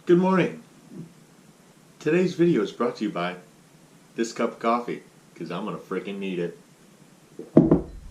Good morning. Today's video is brought to you by this cup of coffee, because I'm going to freaking need it.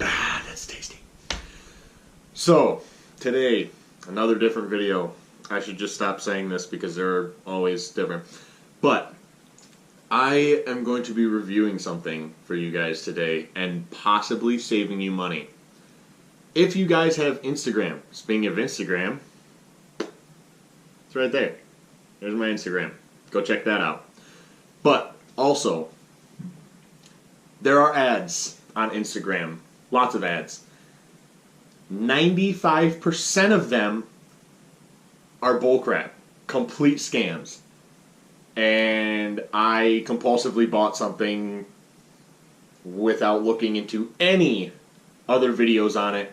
Ah, that's tasty. So, today, another different video. I should just stop saying this because they're always different. But, I am going to be reviewing something for you guys today and possibly saving you money. If you guys have Instagram, speaking of Instagram, it's right there. There's my Instagram. Go check that out. But also, there are ads on Instagram. Lots of ads. 95% of them are bullcrap. Complete scams. And I compulsively bought something without looking into any other videos on it.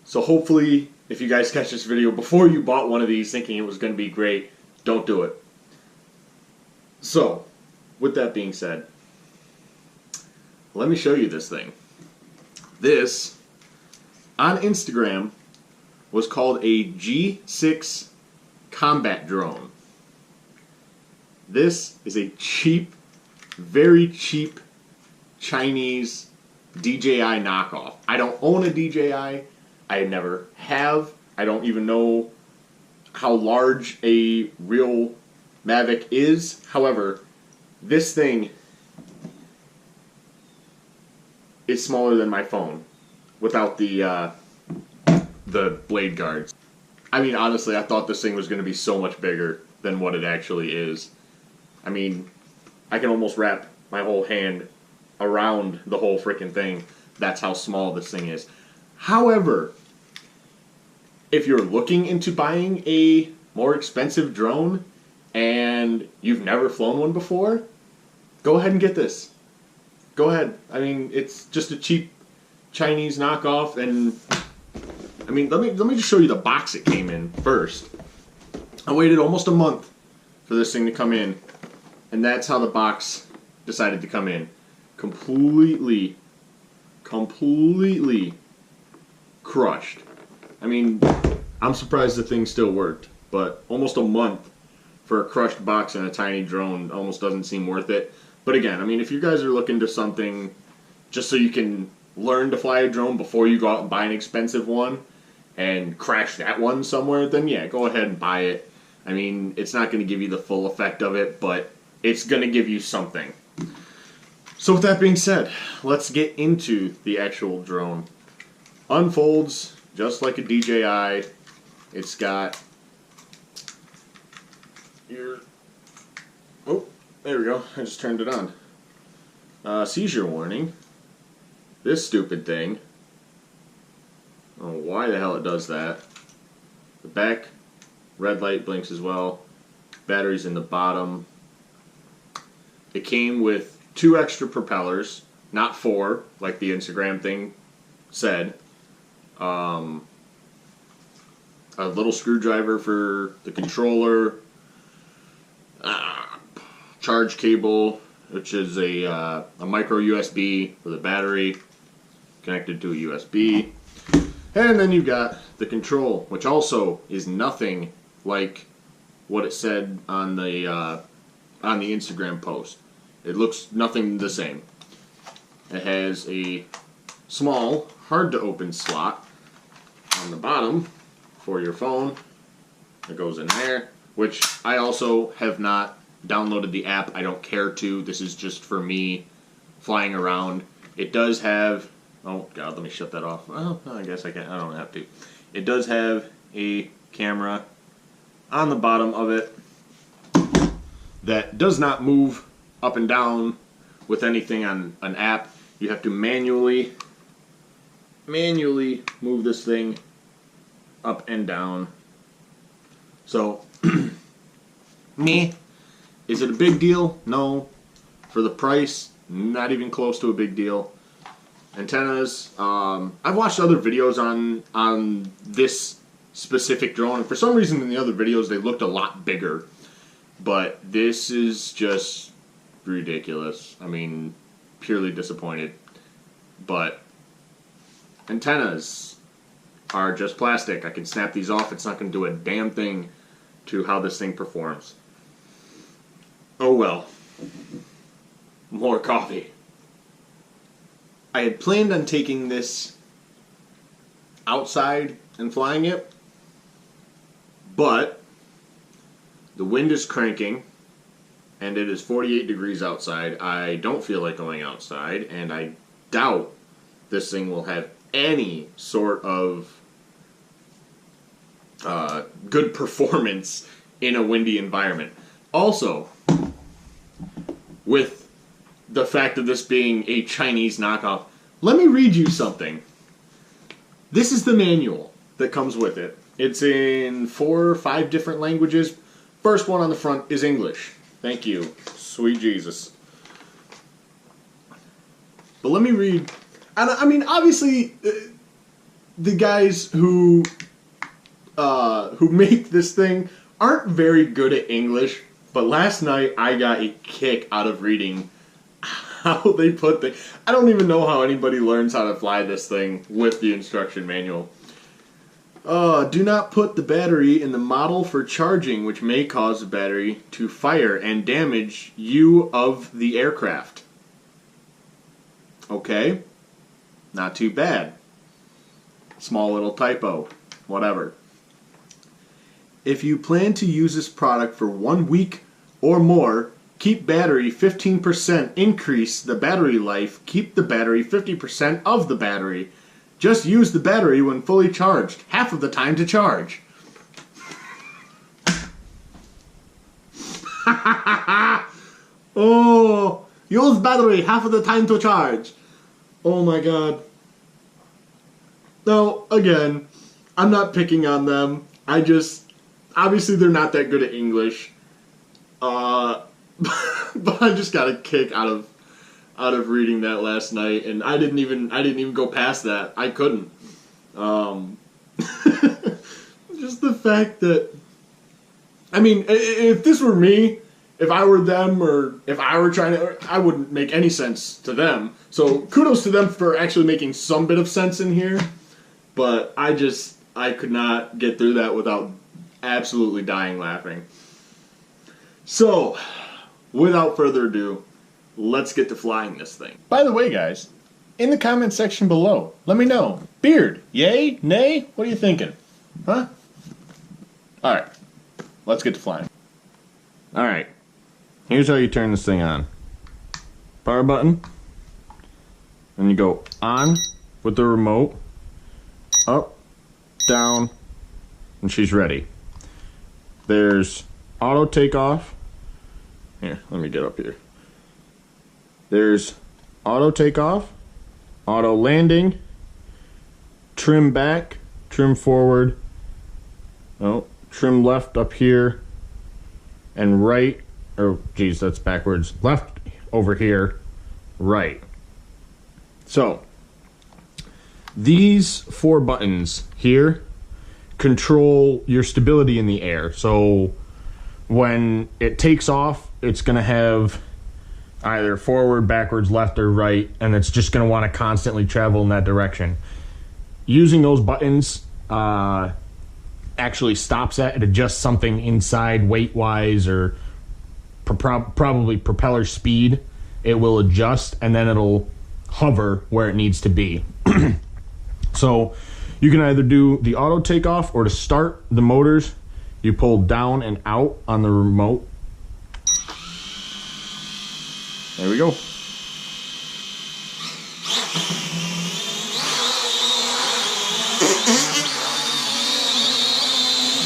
So hopefully, if you guys catch this video before you bought one of these thinking it was going to be great, don't do it. So, with that being said, let me show you this thing. This, on Instagram, was called a G6 combat drone. This is a cheap, very cheap Chinese DJI knockoff. I don't own a DJI. I never have. I don't even know how large a real Mavic is. However, this thing is smaller than my phone without the blade guards. I mean, honestly, I thought this thing was going to be so much bigger than what it actually is. I mean, I can almost wrap my whole hand around the whole freaking thing. That's how small this thing is. However, if you're looking into buying a more expensive drone and you've never flown one before, go ahead and get this. Go ahead. I mean, it's just a cheap Chinese knockoff, and I mean, let me just show you the box it came in first. I waited almost a month for this thing to come in, and that's how the box decided to come in. Completely crushed. I mean, I'm surprised the thing still worked, but almost a month for a crushed box and a tiny drone almost doesn't seem worth it. But again, I mean, if you guys are looking to something just so you can learn to fly a drone before you go out and buy an expensive one and crash that one somewhere, then yeah, go ahead and buy it. I mean, it's not going to give you the full effect of it, but it's going to give you something. So with that being said, let's get into the actual drone. Unfolds just like a DJI. It's got your... Oh, there we go. I just turned it on. Seizure warning. This stupid thing. I don't know why the hell it does that. The back red light blinks as well. Battery's in the bottom. It came with 2 extra propellers, not 4, like the Instagram thing said. A little screwdriver for the controller, charge cable, which is a micro USB for the battery, connected to a USB, and then you've got the control, which also is nothing like what it said on the Instagram post. It looks nothing the same. It has a small, hard to open slot on the bottom for your phone. It goes in there, which I also have not downloaded the app. I don't care to. This is just for me flying around. It does have... Oh, God, let me shut that off. Well, I guess I can't. I don't have to. It does have a camera on the bottom of it that does not move up and down with anything on an app. You have to manually move this thing up and down. So, me, is it a big deal? No. For the price, not even close to a big deal. Antennas, I've watched other videos on this specific drone, and for some reason in the other videos they looked a lot bigger. But this is just ridiculous. I mean, purely disappointed. But antennas are just plastic. I can snap these off. It's not going to do a damn thing to how this thing performs. Oh well. More coffee. I had planned on taking this outside and flying it, but the wind is cranking and it is 48 degrees outside. I don't feel like going outside, and I doubt this thing will have any sort of good performance in a windy environment. Also, with the fact of this being a Chinese knockoff, let me read you something. This is the manual that comes with it. It's in 4 or 5 different languages. First one on the front is English. Thank you, sweet Jesus. But let me read. I mean, obviously, the guys who make this thing aren't very good at English. But last night I got a kick out of reading how they put the. I don't even know how anybody learns how to fly this thing with the instruction manual. Do not put the battery in the model for charging, which may cause the battery to fire and damage you of the aircraft. Okay, not too bad. Small little typo, whatever. If you plan to use this product for 1 week or more, keep battery 15%, increase the battery life, keep the battery 50% of the battery. Just use the battery when fully charged, half of the time to charge. Oh, use battery half of the time to charge. Oh my god. No, again, I'm not picking on them. Obviously they're not that good at English. But I just got a kick out of reading that last night, and I didn't even go past that. I couldn't. Just the fact that, I mean, if this were me, if I were them, or if I were trying to, I wouldn't make any sense to them. So kudos to them for actually making some bit of sense in here. But I could not get through that without absolutely dying laughing. So, without further ado, let's get to flying this thing. By the way, guys, in the comment section below, let me know. Beard, yay, nay? What are you thinking? Huh? Alright, let's get to flying. Alright, here's how you turn this thing on. Power button. And you go on with the remote. Up, down, and she's ready. There's auto takeoff. Here, let me get up here. There's auto takeoff, auto landing, trim back, trim forward, trim left up here, and right, that's backwards, left over here, right. So, these 4 buttons here control your stability in the air. So, when it takes off, it's going to have either forward, backwards, left, or right, and it's just going to want to constantly travel in that direction. Using those buttons actually stops that. It adjusts something inside weight-wise or probably propeller speed. It will adjust, and then it'll hover where it needs to be. So you can either do the auto takeoff, or to start the motors, you pull down and out on the remote. There we go.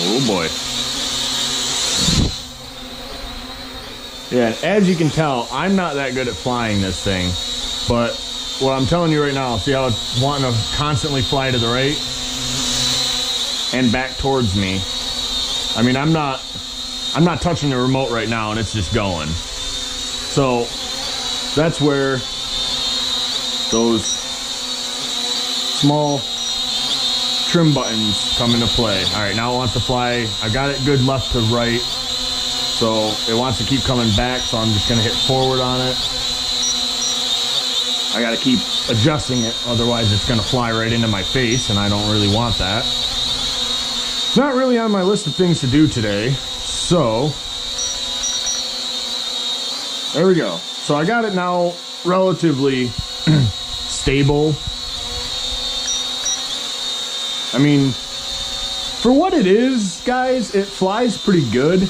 Oh boy. Yeah, and as you can tell, I'm not that good at flying this thing, but what I'm telling you right now, see how it's wanting to constantly fly to the right and back towards me. I mean, I'm not touching the remote right now, and it's just going. So that's where those small trim buttons come into play. All right, now it wants to fly. I got it good left to right, so it wants to keep coming back. So I'm just gonna hit forward on it. I gotta keep adjusting it, otherwise it's gonna fly right into my face, and I don't really want that. not really on my list of things to do today. So, there we go. So I got it now relatively stable. I mean, for what it is, guys, it flies pretty good. Yeah.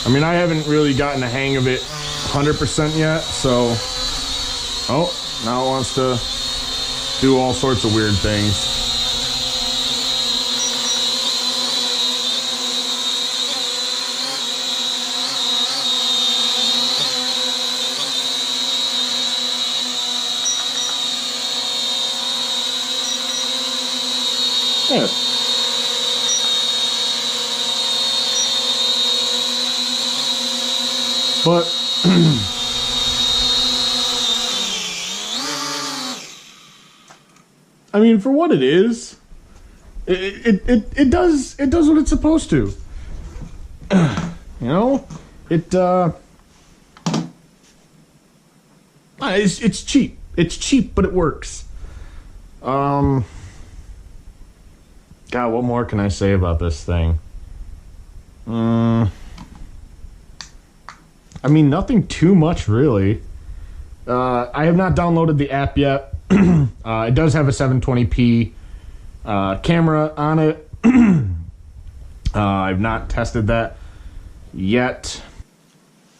I mean, I haven't really gotten the hang of it 100% yet, so... Oh, now it wants to do all sorts of weird things. Yeah. But I mean, for what it is, it does what it's supposed to. You know, it's cheap. It's cheap, but it works. God, what more can I say about this thing? I mean, nothing too much, really. I have not downloaded the app yet. It does have a 720p camera on it. I've not tested that yet.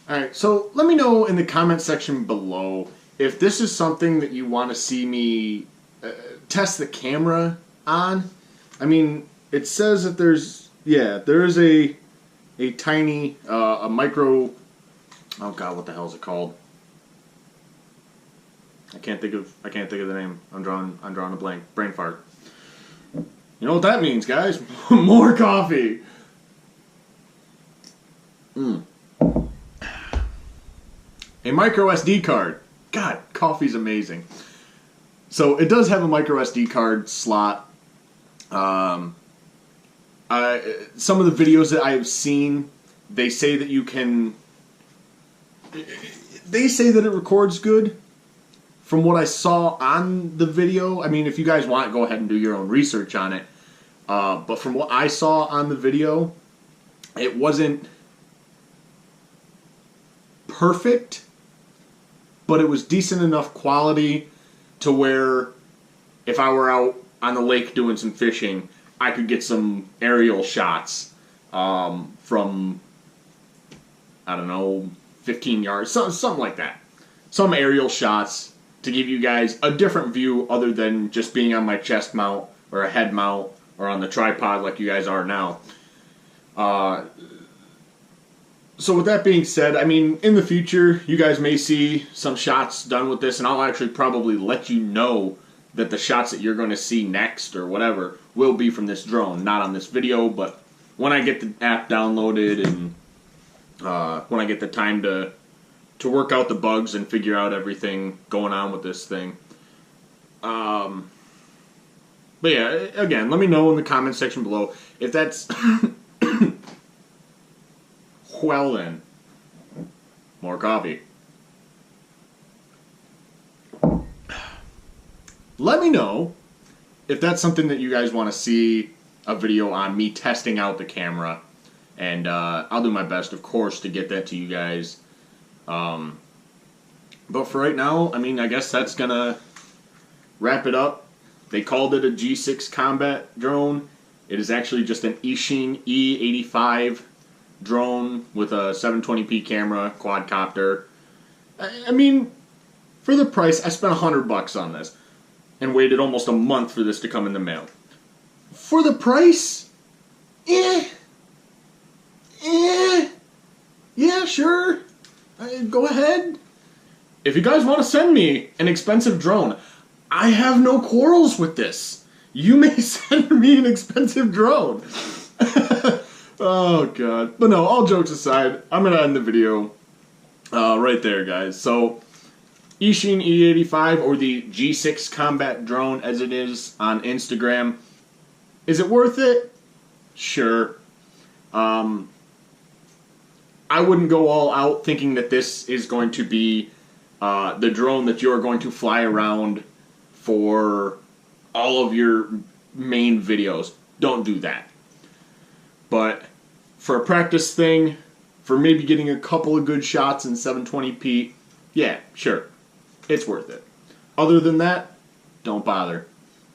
Alright, so let me know in the comment section below if this is something that you want to see me test the camera on. I mean, it says that there is a tiny, a micro, oh god, what the hell is it called? I can't think of the name. I'm drawing a blank. Brain fart. You know what that means, guys? More coffee. A micro SD card. God, coffee's amazing. So it does have a micro SD card slot. Some of the videos that I've seen, they say that you can. They say that it records good. From what I saw on the video, I mean, if you guys want, go ahead and do your own research on it. But from what I saw on the video, it wasn't perfect, but it was decent enough quality to where if I were out on the lake doing some fishing, I could get some aerial shots from, I don't know, 15 yards, something like that. Some aerial shots to give you guys a different view other than just being on my chest mount or a head mount or on the tripod like you guys are now. So with that being said, I mean, in the future, you guys may see some shots done with this, and I'll actually probably let you know that the shots that you're going to see next or whatever will be from this drone. Not on this video, but when I get the app downloaded and when I get the time to work out the bugs and figure out everything going on with this thing. But yeah, again, let me know in the comment section below if that's... Well then, more coffee. Let me know if that's something that you guys want to see a video on me testing out the camera. And I'll do my best, of course, to get that to you guys. But for right now, I mean, I guess that's going to wrap it up. They called it a G6 combat drone. It is actually just an echine E-85 drone with a 720p camera, quadcopter. I mean, for the price, I spent $100 on this and waited almost a month for this to come in the mail. For the price, yeah, sure, go ahead. If you guys want to send me an expensive drone, I have no quarrels with this. You may send me an expensive drone. Oh, God. But no, all jokes aside, I'm going to end the video right there, guys. So, echine E-85, or the G6 combat drone as it is on Instagram. Is it worth it? Sure. I wouldn't go all out thinking that this is going to be the drone that you're going to fly around for all of your main videos. Don't do that. But for a practice thing, for maybe getting a couple of good shots in 720p, yeah, sure. It's worth it. Other than that, don't bother.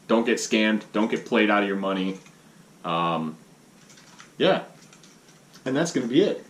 Don't get scammed. Don't get played out of your money. Yeah. And that's going to be it.